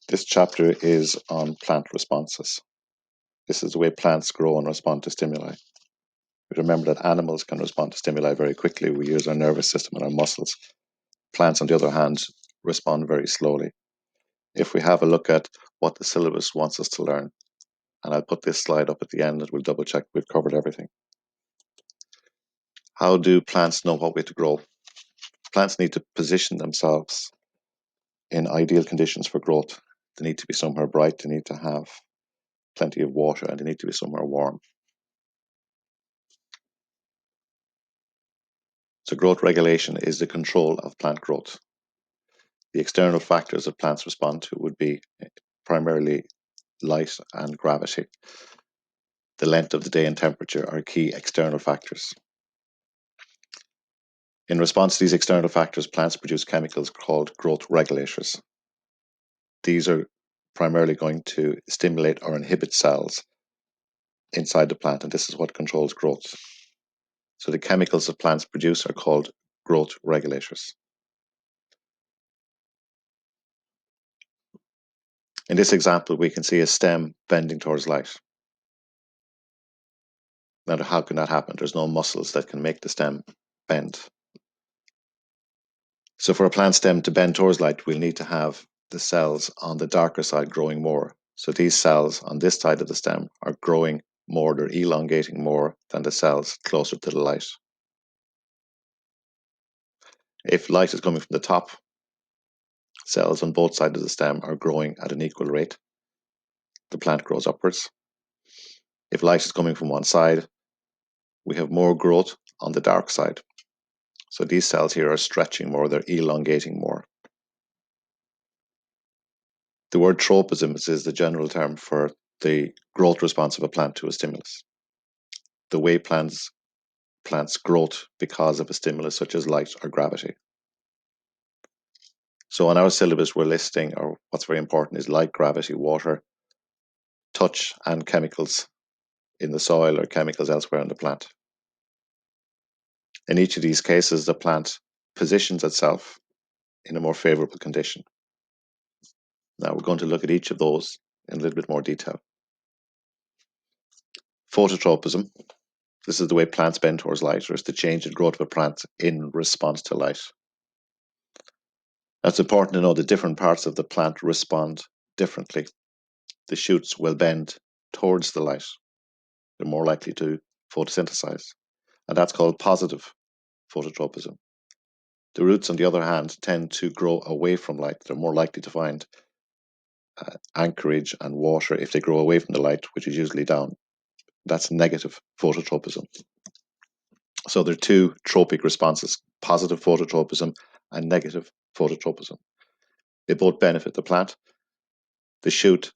This chapter is on plant responses. This is the way plants grow and respond to stimuli. Remember that animals can respond to stimuli very quickly. We use our nervous system and our muscles. Plants, on the other hand, respond very slowly. If we have a look at what the syllabus wants us to learn, and I'll put this slide up at the end and we'll double check we've covered everything. How do plants know what way to grow? Plants need to position themselves in ideal conditions for growth. They need to be somewhere bright, they need to have plenty of water, and they need to be somewhere warm. So growth regulation is the control of plant growth. The external factors that plants respond to would be primarily light and gravity. The length of the day and temperature are key external factors. In response to these external factors, plants produce chemicals called growth regulators. These are primarily going to stimulate or inhibit cells inside the plant, and this is what controls growth. So the chemicals that plants produce are called growth regulators. In this example, we can see a stem bending towards light. Now, how can that happen? There's no muscles that can make the stem bend. So for a plant stem to bend towards light, we'll need to have the cells on the darker side growing more. So these cells on this side of the stem are growing more, they're elongating more than the cells closer to the light. If light is coming from the top, cells on both sides of the stem are growing at an equal rate. The plant grows upwards. If light is coming from one side, we have more growth on the dark side. So these cells here are stretching more, they're elongating more. The word tropism is the general term for the growth response of a plant to a stimulus. The way plants growth because of a stimulus such as light or gravity. So on our syllabus we're listing, or what's very important is light, gravity, water, touch and chemicals in the soil or chemicals elsewhere in the plant. In each of these cases the plant positions itself in a more favorable condition. Now we're going to look at each of those in a little bit more detail. Phototropism. This is the way plants bend towards light, or it's the change in growth of a plant in response to light. Now, it's important to know that different parts of the plant respond differently. The shoots will bend towards the light. They're more likely to photosynthesize, and that's called positive phototropism. The roots, on the other hand, tend to grow away from light. They're more likely to find anchorage and water if they grow away from the light, which is usually down. That's negative phototropism. So there are two tropic responses, positive phototropism and negative phototropism. They both benefit the plant. The shoot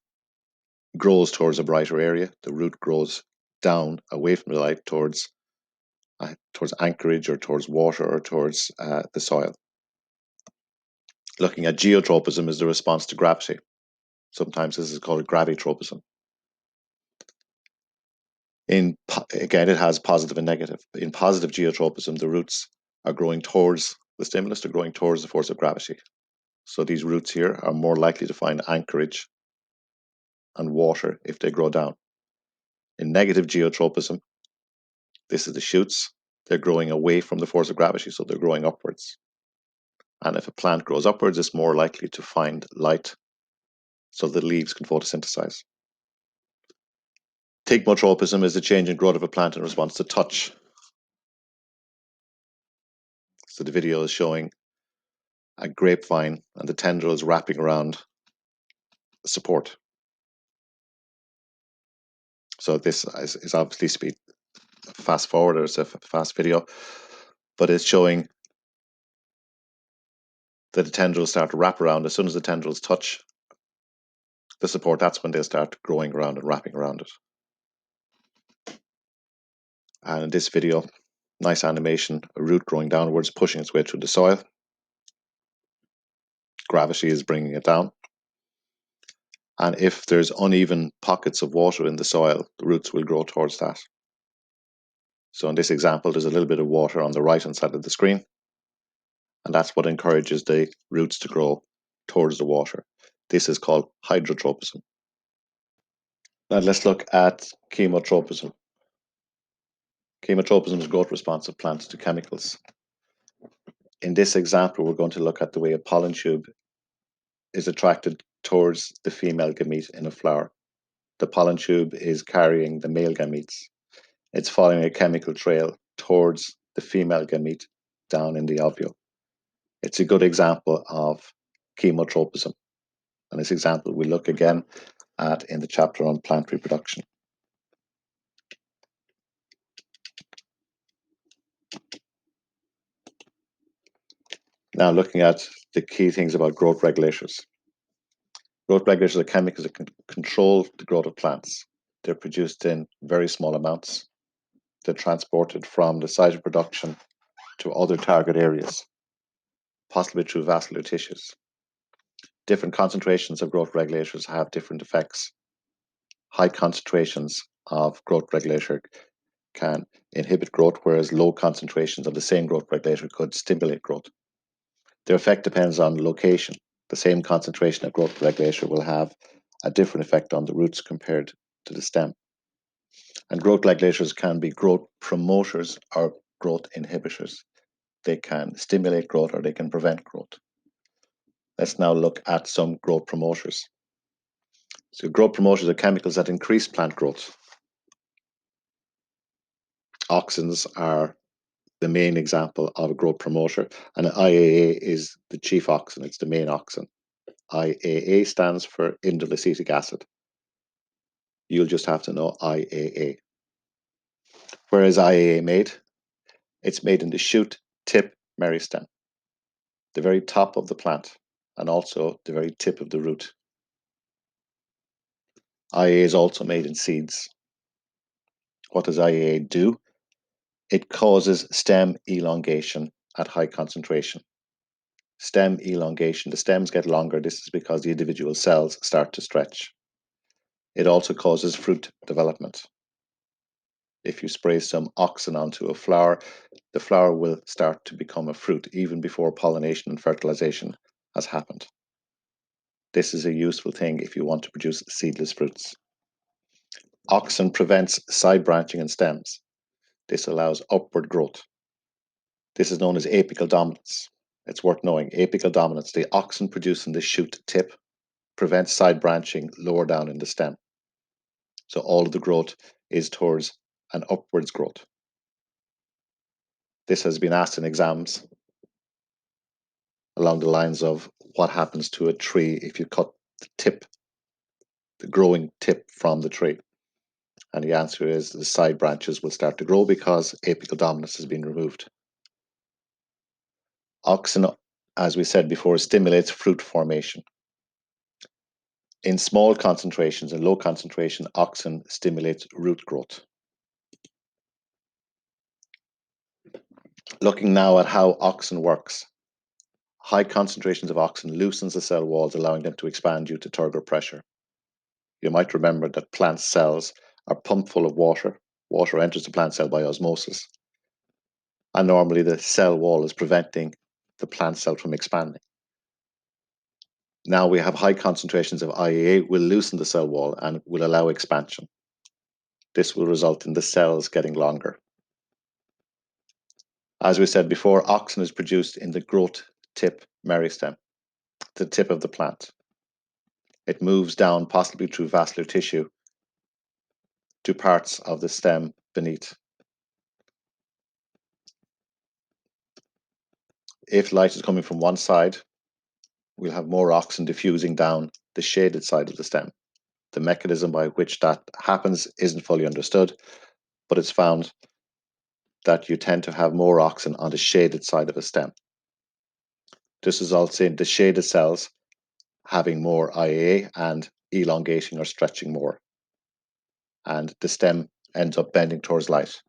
grows towards a brighter area. The root grows down away from the light towards anchorage or towards water or towards the soil. Looking at geotropism is the response to gravity. Sometimes this is called gravitropism. Again, it has positive and negative. In positive geotropism, the roots are growing towards the stimulus, they're growing towards the force of gravity. So these roots here are more likely to find anchorage and water if they grow down. In negative geotropism, this is the shoots, they're growing away from the force of gravity, so they're growing upwards. And if a plant grows upwards, it's more likely to find light so the leaves can photosynthesize. Thigmotropism is the change in growth of a plant in response to touch. So the video is showing a grapevine and the tendrils wrapping around the support. So this is obviously speed fast forward, or it's a fast video, but it's showing that the tendrils start to wrap around. As soon as the tendrils touch the support, that's when they'll start growing around and wrapping around it. And in this video, nice animation, a root growing downwards, pushing its way through the soil. Gravity is bringing it down. And if there's uneven pockets of water in the soil, the roots will grow towards that. So in this example, there's a little bit of water on the right-hand side of the screen, and that's what encourages the roots to grow towards the water. This is called hydrotropism. Now let's look at chemotropism. Chemotropism is growth response of plants to chemicals. In this example, we're going to look at the way a pollen tube is attracted towards the female gamete in a flower. The pollen tube is carrying the male gametes. It's following a chemical trail towards the female gamete down in the ovule. It's a good example of chemotropism. And this example we look again at in the chapter on plant reproduction. Now looking at the key things about growth regulators. Growth regulators are chemicals that can control the growth of plants. They're produced in very small amounts. They're transported from the site of production to other target areas, possibly through vascular tissues. Different concentrations of growth regulators have different effects. High concentrations of growth regulator can inhibit growth, whereas low concentrations of the same growth regulator could stimulate growth. Their effect depends on location. The same concentration of growth regulator will have a different effect on the roots compared to the stem. And growth regulators can be growth promoters or growth inhibitors. They can stimulate growth or they can prevent growth. Let's now look at some growth promoters. So growth promoters are chemicals that increase plant growth. Auxins are the main example of a growth promoter, and IAA is the chief auxin, it's the main auxin. IAA stands for Acetic Acid. You'll just have to know IAA. Where is IAA made? It's made in the shoot, tip, meristem, the very top of the plant, and also the very tip of the root. IAA is also made in seeds. What does IAA do? It causes stem elongation at high concentration. Stem elongation, the stems get longer. This is because the individual cells start to stretch. It also causes fruit development. If you spray some auxin onto a flower, the flower will start to become a fruit even before pollination and fertilization has happened. This is a useful thing if you want to produce seedless fruits. Auxin prevents side branching in stems. This allows upward growth. This is known as apical dominance. It's worth knowing. Apical dominance, the auxin produced in the shoot tip, prevents side branching lower down in the stem. So all of the growth is towards an upwards growth. This has been asked in exams along the lines of what happens to a tree if you cut the tip, the growing tip from the tree. And the answer is the side branches will start to grow because apical dominance has been removed. Auxin, as we said before, stimulates fruit formation. In small concentrations and low concentration, auxin stimulates root growth. Looking now at how auxin works. High concentrations of auxin loosens the cell walls, allowing them to expand due to turgor pressure. You might remember that plant cells are pumped full of water. Water enters the plant cell by osmosis. And normally the cell wall is preventing the plant cell from expanding. Now we have high concentrations of IAA will loosen the cell wall and will allow expansion. This will result in the cells getting longer. As we said before, auxin is produced in the growth tip meristem, the tip of the plant. It moves down, possibly through vascular tissue, to parts of the stem beneath. If light is coming from one side, we'll have more auxin diffusing down the shaded side of the stem. The mechanism by which that happens isn't fully understood, but it's found that you tend to have more auxin on the shaded side of a stem. This results in the shaded cells having more IAA and elongating or stretching more. And the stem ends up bending towards light.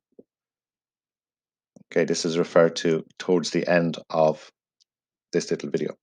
Okay, this is referred to towards the end of this little video.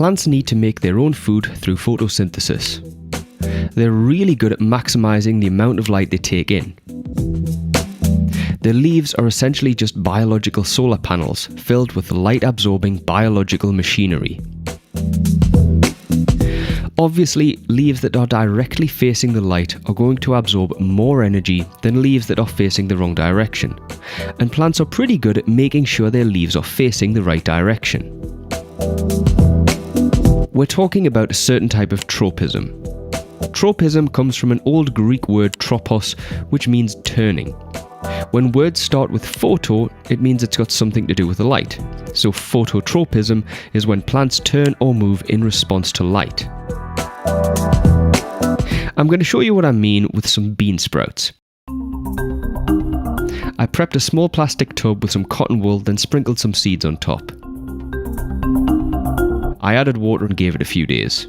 Plants need to make their own food through photosynthesis. They're really good at maximising the amount of light they take in. Their leaves are essentially just biological solar panels filled with light-absorbing biological machinery. Obviously, leaves that are directly facing the light are going to absorb more energy than leaves that are facing the wrong direction, and plants are pretty good at making sure their leaves are facing the right direction. We're talking about a certain type of tropism. Tropism comes from an old Greek word tropos, which means turning. When words start with photo, it means it's got something to do with the light. So phototropism is when plants turn or move in response to light. I'm going to show you what I mean with some bean sprouts. I prepped a small plastic tub with some cotton wool, then sprinkled some seeds on top. I added water and gave it a few days.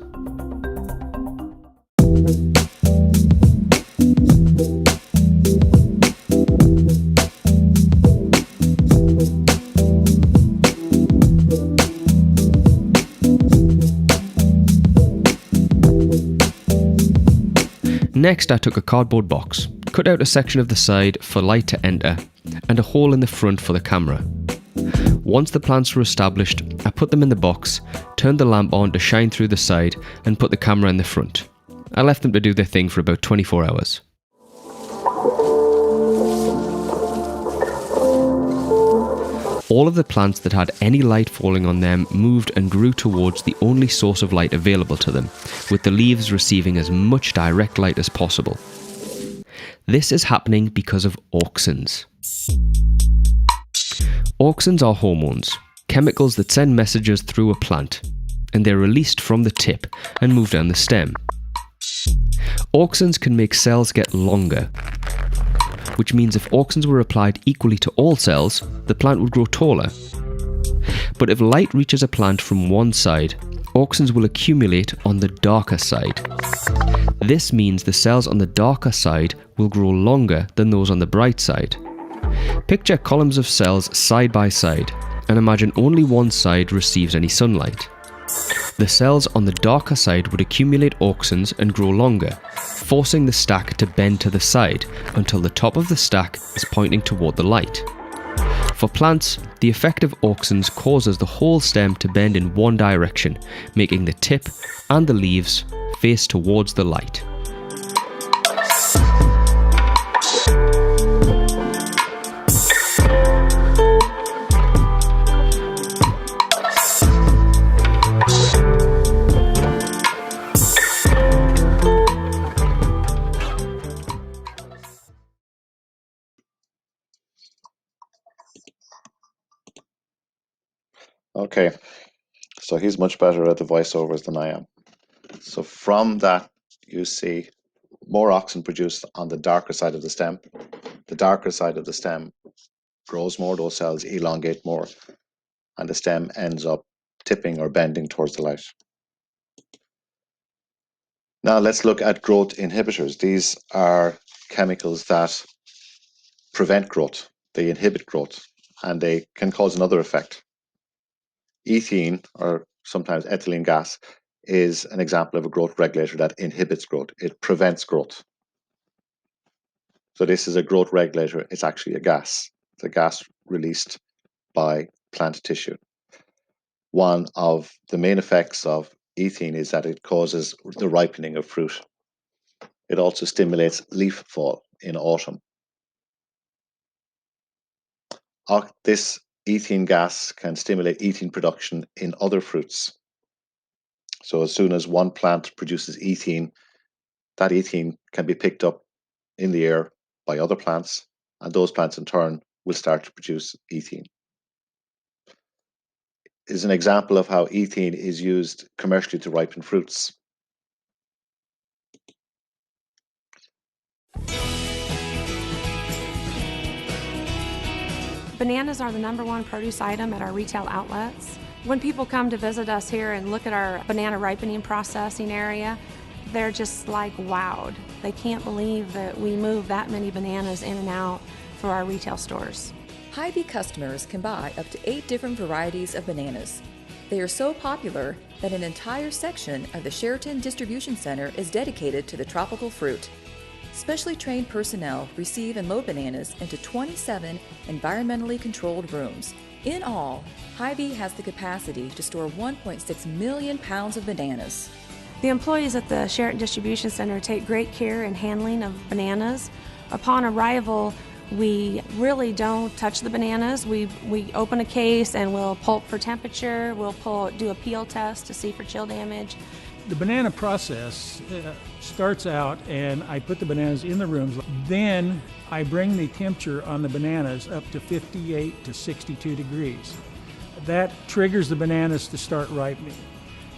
Next, I took a cardboard box, cut out a section of the side for light to enter, and a hole in the front for the camera. Once the plants were established, I put them in the box, turned the lamp on to shine through the side, and put the camera in the front. I left them to do their thing for about 24 hours. All of the plants that had any light falling on them moved and grew towards the only source of light available to them, with the leaves receiving as much direct light as possible. This is happening because of auxins. Auxins are hormones, chemicals that send messages through a plant, and they're released from the tip and move down the stem. Auxins can make cells get longer, which means if auxins were applied equally to all cells, the plant would grow taller. But if light reaches a plant from one side, auxins will accumulate on the darker side. This means the cells on the darker side will grow longer than those on the bright side. Picture columns of cells side by side, and imagine only one side receives any sunlight. The cells on the darker side would accumulate auxins and grow longer, forcing the stack to bend to the side until the top of the stack is pointing toward the light. For plants, the effect of auxins causes the whole stem to bend in one direction, making the tip and the leaves face towards the light. Okay, so he's much better at the voiceovers than I am. So from that, you see more auxin produced on the darker side of the stem. The darker side of the stem grows more, those cells elongate more, and the stem ends up tipping or bending towards the light. Now let's look at growth inhibitors. These are chemicals that prevent growth. They inhibit growth, and they can cause another effect. Ethene, or sometimes ethylene gas, is an example of a growth regulator that inhibits growth. It prevents growth. So this is a growth regulator. It's actually a gas. It's a gas released by plant tissue. One of the main effects of ethene is that it causes the ripening of fruit. It also stimulates leaf fall in autumn. This ethene gas can stimulate ethene production in other fruits. So as soon as one plant produces ethene, that ethene can be picked up in the air by other plants, and those plants in turn will start to produce ethene. Is an example of how ethene is used commercially to ripen fruits. Bananas are the #1 produce item at our retail outlets. When people come to visit us here and look at our banana ripening processing area, they're just like wowed. They can't believe that we move that many bananas in and out for our retail stores. Hy-Vee customers can buy up to 8 different varieties of bananas. They are so popular that an entire section of the Sheraton Distribution Center is dedicated to the tropical fruit. Specially trained personnel receive and load bananas into 27 environmentally controlled rooms. In all, Hy-Vee has the capacity to store 1.6 million pounds of bananas. The employees at the Sheraton Distribution Center take great care in handling of bananas. Upon arrival, we really don't touch the bananas. We open a case and we'll pulp for temperature. We'll do a peel test to see for chill damage. The banana process starts out, and I put the bananas in the rooms. Then I bring the temperature on the bananas up to 58 to 62 degrees. That triggers the bananas to start ripening.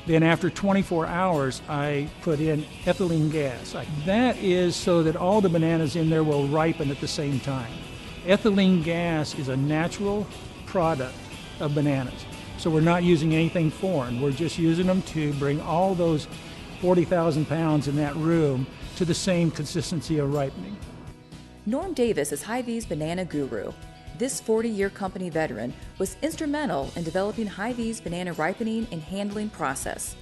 Then after 24 hours, I put in ethylene gas. That is so that all the bananas in there will ripen at the same time. Ethylene gas is a natural product of bananas. So we're not using anything foreign. We're just using them to bring all those 40,000 pounds in that room to the same consistency of ripening. Norm Davis is Hy-Vee's banana guru. This 40-year company veteran was instrumental in developing Hy-Vee's banana ripening and handling process.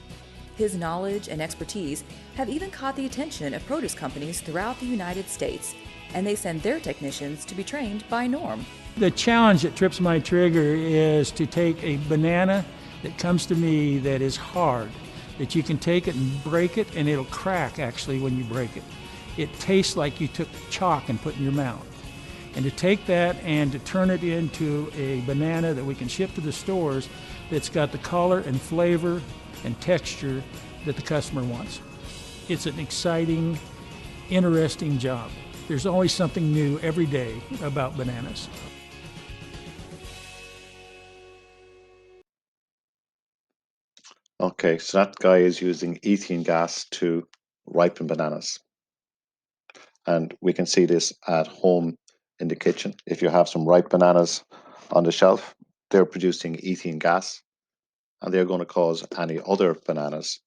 His knowledge and expertise have even caught the attention of produce companies throughout the United States, and they send their technicians to be trained by Norm. The challenge that trips my trigger is to take a banana that comes to me that is hard, that you can take it and break it, and it'll crack actually when you break it. It tastes like you took chalk and put in your mouth. And to take that and to turn it into a banana that we can ship to the stores that's got the color and flavor and texture that the customer wants. It's an exciting, interesting job. There's always something new every day about bananas. Okay, so that guy is using ething gas to ripen bananas. And we can see this at home in the kitchen. If you have some ripe bananas on the shelf, they're producing ething gas, and they're going to cause any other bananas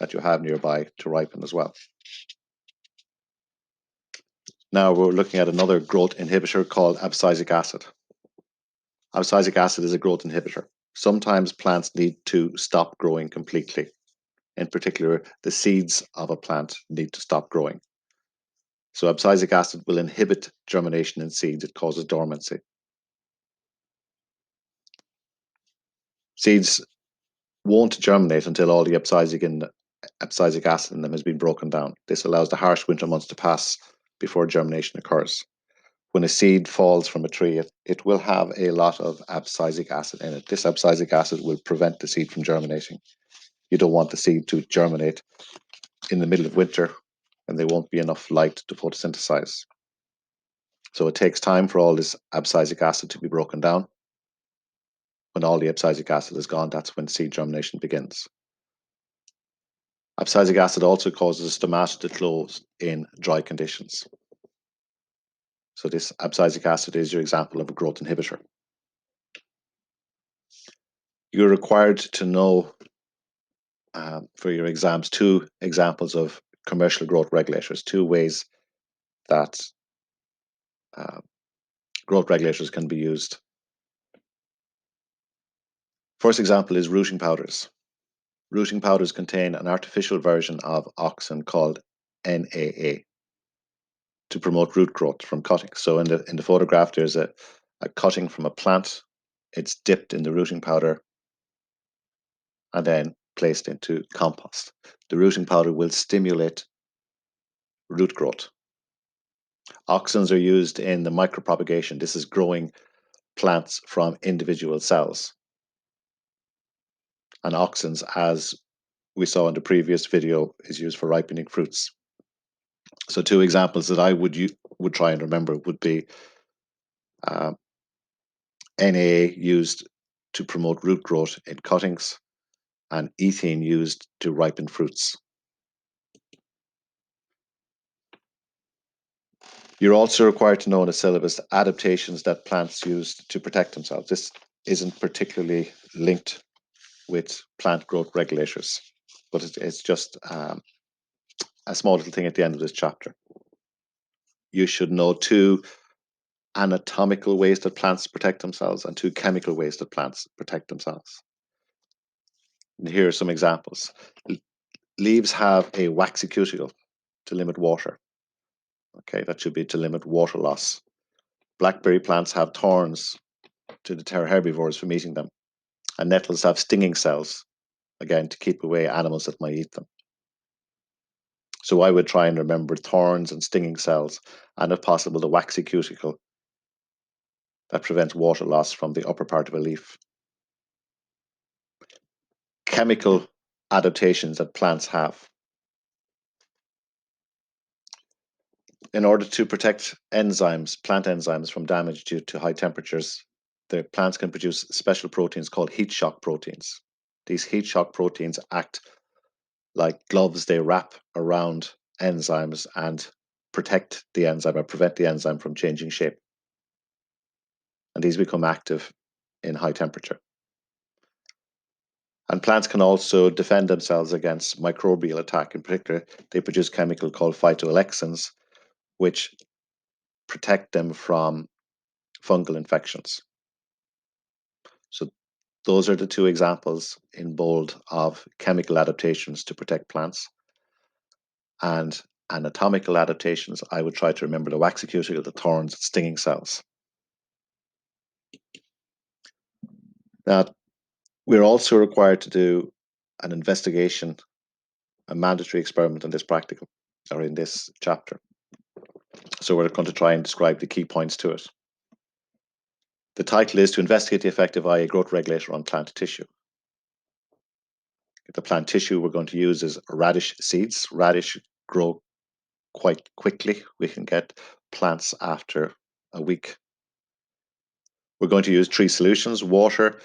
that you have nearby to ripen as well. Now we're looking at another growth inhibitor called abscisic acid. Abscisic acid is a growth inhibitor. Sometimes plants need to stop growing completely. In particular, the seeds of a plant need to stop growing. So abscisic acid will inhibit germination in seeds. It causes dormancy. Seeds won't germinate until all the abscisic acid in them has been broken down. This allows the harsh winter months to pass before germination occurs. When a seed falls from a tree, it will have a lot of abscisic acid in it. This abscisic acid will prevent the seed from germinating. You don't want the seed to germinate in the middle of winter and there won't be enough light to photosynthesize. So it takes time for all this abscisic acid to be broken down. When all the abscisic acid is gone, that's when seed germination begins. Abscisic acid also causes stomata to close in dry conditions. So this abscisic acid is your example of a growth inhibitor. You're required to know for your exams 2 examples of commercial growth regulators, 2 ways that growth regulators can be used. First example is rooting powders. Rooting powders contain an artificial version of auxin called NAA to promote root growth from cuttings. So in the photograph, there's a cutting from a plant. It's dipped in the rooting powder and then placed into compost. The rooting powder will stimulate root growth. Auxins are used in the micropropagation. This is growing plants from individual cells. And auxins, as we saw in the previous video, is used for ripening fruits. So 2 examples that I would try and remember would be NAA used to promote root growth in cuttings and ethene used to ripen fruits. You're also required to know in the syllabus adaptations that plants use to protect themselves. This isn't particularly linked with plant growth regulators, but it's just a small little thing at the end of this chapter. You should know 2 anatomical ways that plants protect themselves and 2 chemical ways that plants protect themselves. And here are some examples. Leaves have a waxy cuticle to limit water. Okay, that should be to limit water loss. Blackberry plants have thorns to deter herbivores from eating them. And nettles have stinging cells, again, to keep away animals that might eat them. So I would try and remember thorns and stinging cells, and if possible, the waxy cuticle that prevents water loss from the upper part of a leaf. Chemical adaptations that plants have. In order to protect enzymes, plant enzymes from damage due to high temperatures, the plants can produce special proteins called heat shock proteins. These heat shock proteins act like gloves. They wrap around enzymes and protect the enzyme or prevent the enzyme from changing shape. And these become active in high temperature. And plants can also defend themselves against microbial attack. In particular, they produce a chemical called phytoalexins, which protect them from fungal infections. So those are the two examples in bold of chemical adaptations to protect plants. And anatomical adaptations, I would try to remember the waxy cuticle, the thorns, stinging cells. Now, we're also required to do an investigation, a mandatory experiment in this practical, or in this chapter. So we're going to try and describe the key points to it. The title is to investigate the effect of IA growth regulator on plant tissue. The plant tissue we're going to use is radish seeds. Radish grow quite quickly. We can get plants after a week. We're going to use 3 solutions: water,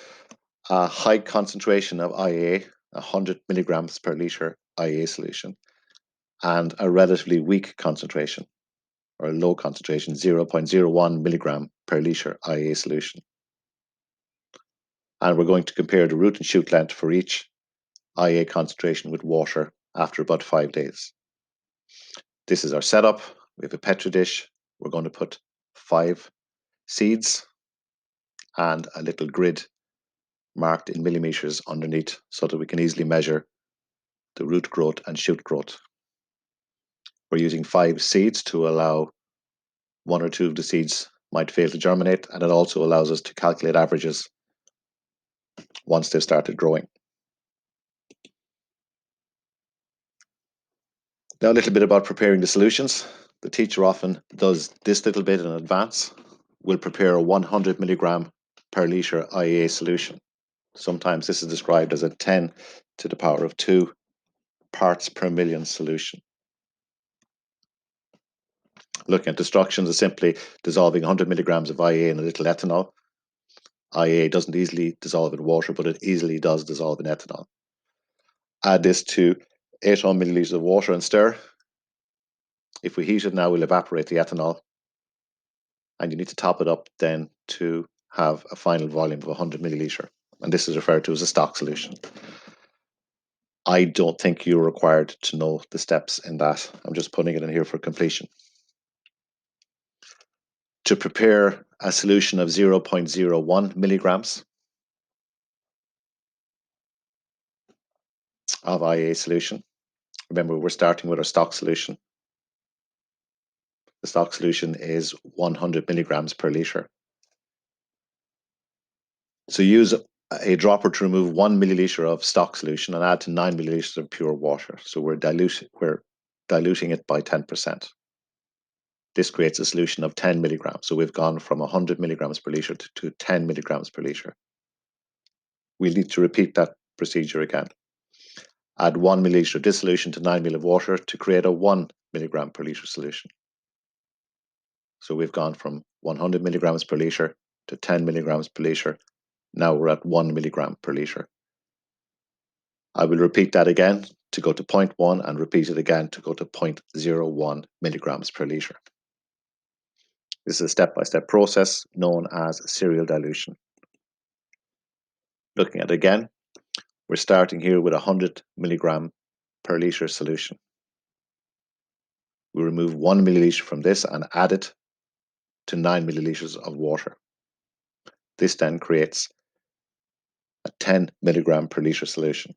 a high concentration of IA, 100 milligrams per liter IA solution, and a relatively weak concentration, or a low concentration, 0.01 milligram per liter IA solution. And we're going to compare the root and shoot length for each IA concentration with water after about 5 days. This is our setup. We have a Petri dish. We're going to put 5 seeds and a little grid marked in millimeters underneath so that we can easily measure the root growth and shoot growth. We're using 5 seeds to allow 1 or 2 of the seeds might fail to germinate, and it also allows us to calculate averages once they've started growing. Now a little bit about preparing the solutions. The teacher often does this little bit in advance. We'll prepare a 100 milligram per liter IA solution. Sometimes this is described as a 10 to the power of 2 parts per million solution. Looking at instructions is simply dissolving 100 milligrams of IA in a little ethanol. IA doesn't easily dissolve in water, but it easily does dissolve in ethanol. Add this to 800 milliliters of water and stir. If we heat it now, we'll evaporate the ethanol. And you need to top it up then to have a final volume of 100 milliliter. And this is referred to as a stock solution. I don't think you're required to know the steps in that. I'm just putting it in here for completion. To prepare a solution of 0.01 milligrams of IA solution. Remember, we're starting with our stock solution. The stock solution is 100 milligrams per liter. So use a dropper to remove 1 milliliter of stock solution and add to 9 milliliters of pure water. So we're diluting it by 10%. This creates a solution of 10 milligrams. So we've gone from 100 milligrams per liter to 10 milligrams per liter. We'll need to repeat that procedure again. Add 1 milliliter of this solution to 9 ml of water to create a 1 milligram per liter solution. So we've gone from 100 milligrams per liter to 10 milligrams per liter. Now we're at 1 milligram per liter. I will repeat that again to go to 0.1 and repeat it again to go to 0.01 milligrams per liter. This is a step-by-step process known as serial dilution. Looking at it again, we're starting here with 100 milligram per liter solution. We remove 1 milliliter from this and add it to 9 milliliters of water. This then creates a 10 milligram per liter solution.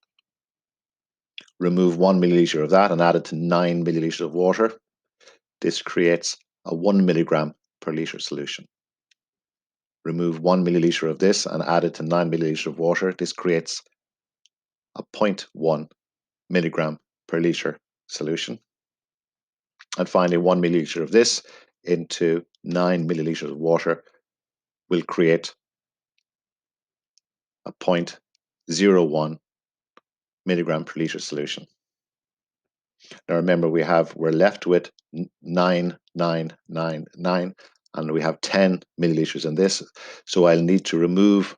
Remove 1 milliliter of that and add it to 9 milliliters of water. This creates a 1 milligram per liter solution. Remove 1 milliliter of this and add it to 9 milliliters of water. This creates a 0.1 milligram per liter solution. And finally, 1 milliliter of this into 9 milliliters of water will create a 0.01 milligram per liter solution. Now remember, we're left with 9, 9, 9, 9, and we have 10 milliliters in this. So I'll need to remove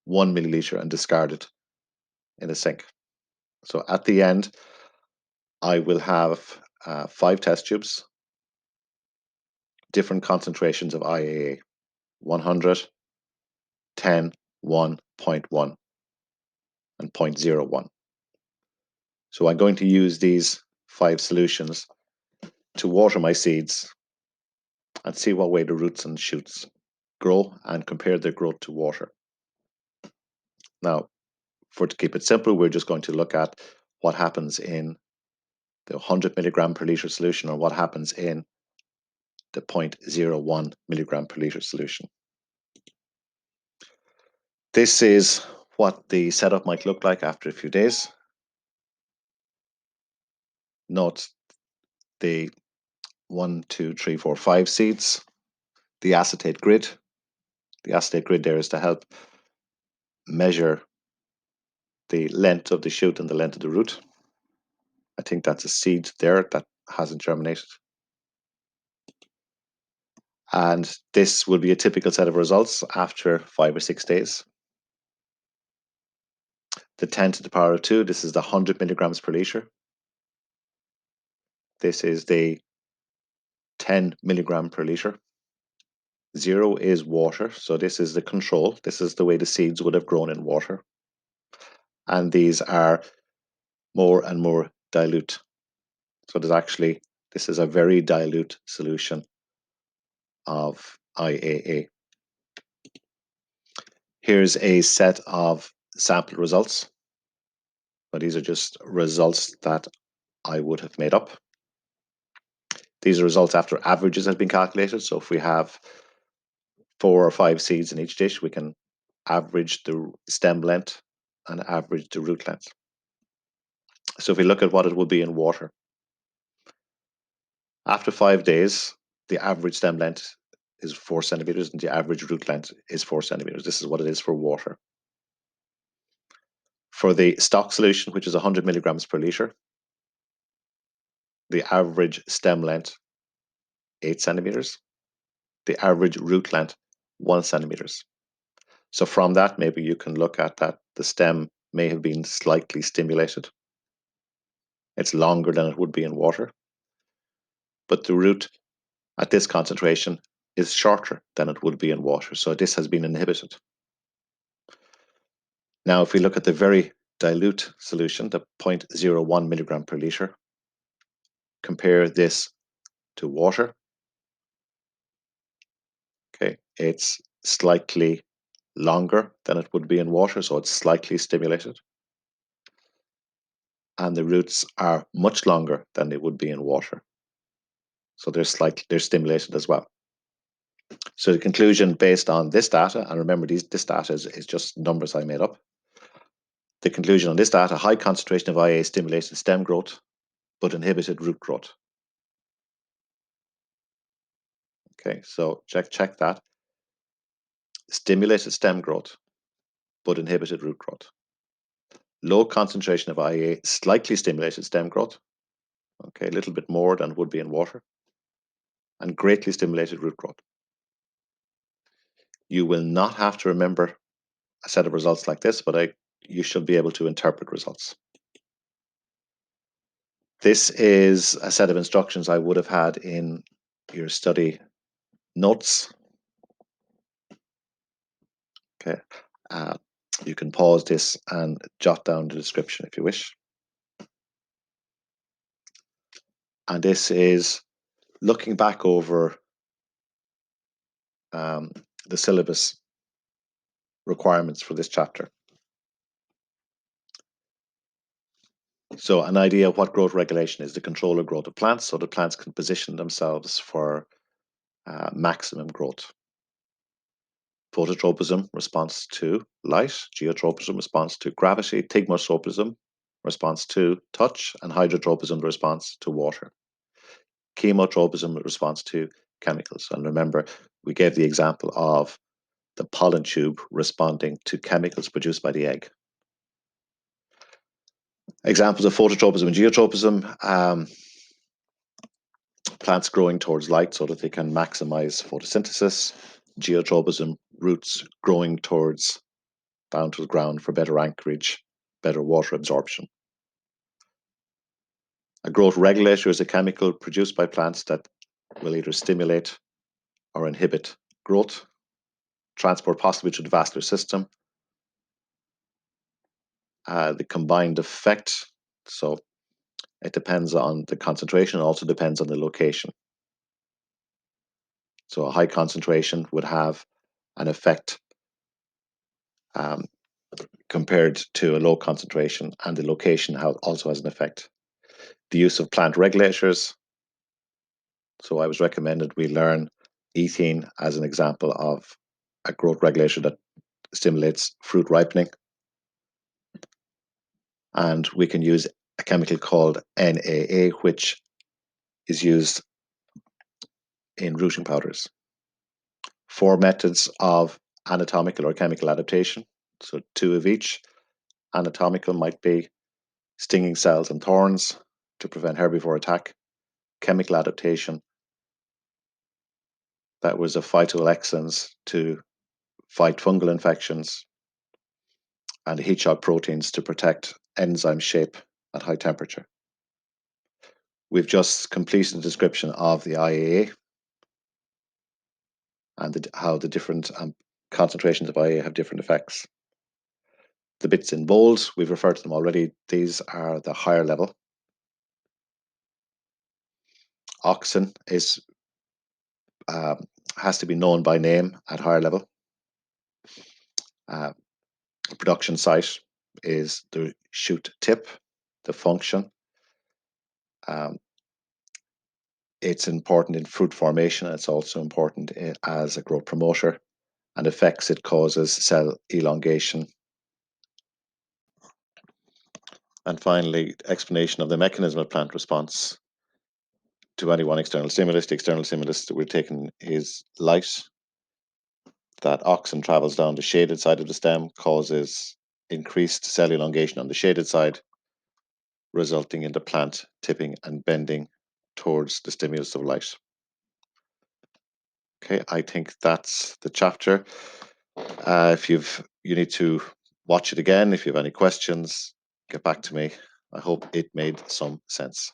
1 milliliter and discard it in the sink. So at the end, I will have 5 test tubes, different concentrations of IAA, 100, 10, 1, 0.1, and 0.01. So I'm going to use these 5 solutions to water my seeds and see what way the roots and shoots grow and compare their growth to water. Now, to keep it simple, we're just going to look at what happens in the 100 milligram per liter solution or what happens in the 0.01 milligram per liter solution. This is what the setup might look like after a few days. Note the 1, 2, 3, 4, 5 seeds, the acetate grid. The acetate grid there is to help measure the length of the shoot and the length of the root. I think that's a seed there that hasn't germinated. And this will be a typical set of results after 5 or 6 days. The 10 to the power of 2, this is the 100 milligrams per liter. This is the 10 milligram per liter. 0 is water, so this is the control. This is the way the seeds would have grown in water. And these are more and more dilute. So this is a very dilute solution of IAA. Here's a set of sample results. But these are just results that I would have made up. These are results after averages have been calculated. So if we have 4 or 5 seeds in each dish, we can average the stem length and average the root length. So if we look at what it would be in water, after 5 days, the average stem length is 4 centimeters and the average root length is 4 centimeters. This is what it is for water. For the stock solution, which is 100 milligrams per liter, the average stem length 8 centimeters, the average root length 1 centimeters. So from that, maybe you can look at that the stem may have been slightly stimulated. It's longer than it would be in water, but the root at this concentration is shorter than it would be in water. So this has been inhibited. Now, if we look at the very dilute solution, the 0.01 milligram per liter, compare this to water. Okay, it's slightly longer than it would be in water, so it's slightly stimulated. And the roots are much longer than they would be in water. So they're stimulated as well. So the conclusion based on this data, and remember this data is just numbers I made up. The conclusion on this data, high concentration of IA stimulated stem growth, but inhibited root growth. Okay, so check that. Stimulated stem growth, but inhibited root growth. Low concentration of IA slightly stimulated stem growth. Okay, a little bit more than would be in water. And greatly stimulated root growth. You will not have to remember a set of results like this, but you should be able to interpret results. This is a set of instructions I would have had in your study notes. Okay, you can pause this and jot down the description if you wish. And this is looking back over the syllabus requirements for this chapter. So an idea of what growth regulation is: the control of growth of plants, so the plants can position themselves for maximum growth. Phototropism, response to light; geotropism, response to gravity; thigmotropism, response to touch; and hydrotropism, response to water. Chemotropism, response to chemicals. And remember, we gave the example of the pollen tube responding to chemicals produced by the egg. Examples of phototropism and geotropism: plants growing towards light so that they can maximize photosynthesis; geotropism, roots growing towards down to the ground for better anchorage, better water absorption. A growth regulator is a chemical produced by plants that will either stimulate or inhibit growth, transport possibly to the vascular system. The combined effect, so it depends on the concentration, also depends on the location. So a high concentration would have an effect compared to a low concentration, and the location also has an effect. The use of plant regulators. So I was recommended we learn ethene as an example of a growth regulator that stimulates fruit ripening. And we can use a chemical called NAA, which is used in rooting powders. 4 methods of anatomical or chemical adaptation, so 2 of each. Anatomical might be stinging cells and thorns to prevent herbivore attack. Chemical adaptation, that was a phytoalexins to fight fungal infections, and heat shock proteins to protect enzyme shape at high temperature. We've just completed a description of the IAA and how the different concentrations of IAA have different effects. The bits in bold, we've referred to them already. These are the higher level. Auxin has to be known by name at higher level. Production site is the shoot tip, the function. It's important in fruit formation. It's also important as a growth promoter, and effects it causes cell elongation. And finally, explanation of the mechanism of plant response to any one external stimulus. The external stimulus that we're taking is light. That auxin travels down the shaded side of the stem, causes increased cell elongation on the shaded side, resulting in the plant tipping and bending towards the stimulus of light. Okay, I think that's the chapter. If you need to watch it again. If you have any questions, get back to me. I hope it made some sense.